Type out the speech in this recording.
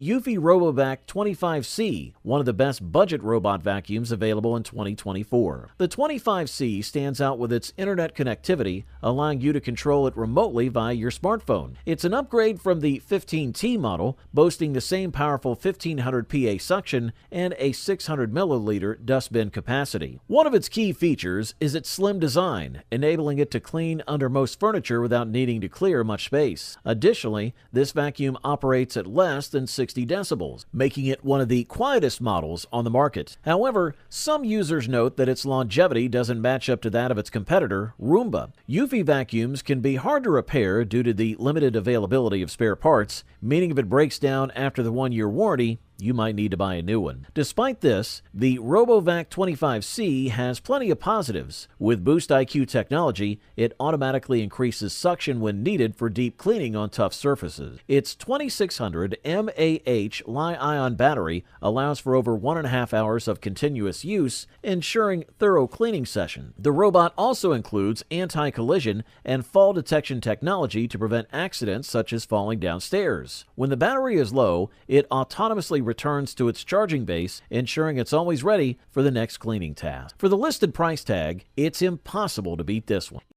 Eufy RoboVac 25C, one of the best budget robot vacuums available in 2024. The 25C stands out with its internet connectivity, allowing you to control it remotely via your smartphone. It's an upgrade from the 15T model, boasting the same powerful 1500 PA suction and a 600 milliliter dustbin capacity. One of its key features is its slim design, enabling it to clean under most furniture without needing to clear much space. Additionally, this vacuum operates at less than 60 decibels, making it one of the quietest models on the market. However, some users note that its longevity doesn't match up to that of its competitor, Roomba. Eufy vacuums can be hard to repair due to the limited availability of spare parts, meaning if it breaks down after the 1-year warranty, you might need to buy a new one. Despite this, the RoboVac 25C has plenty of positives. With Boost IQ technology, it automatically increases suction when needed for deep cleaning on tough surfaces. Its 2600 mAh Li-ion battery allows for over 1.5 hours of continuous use, ensuring thorough cleaning sessions. The robot also includes anti-collision and fall detection technology to prevent accidents such as falling downstairs. When the battery is low, it autonomously returns to its charging base, ensuring it's always ready for the next cleaning task. For the listed price tag, it's impossible to beat this one.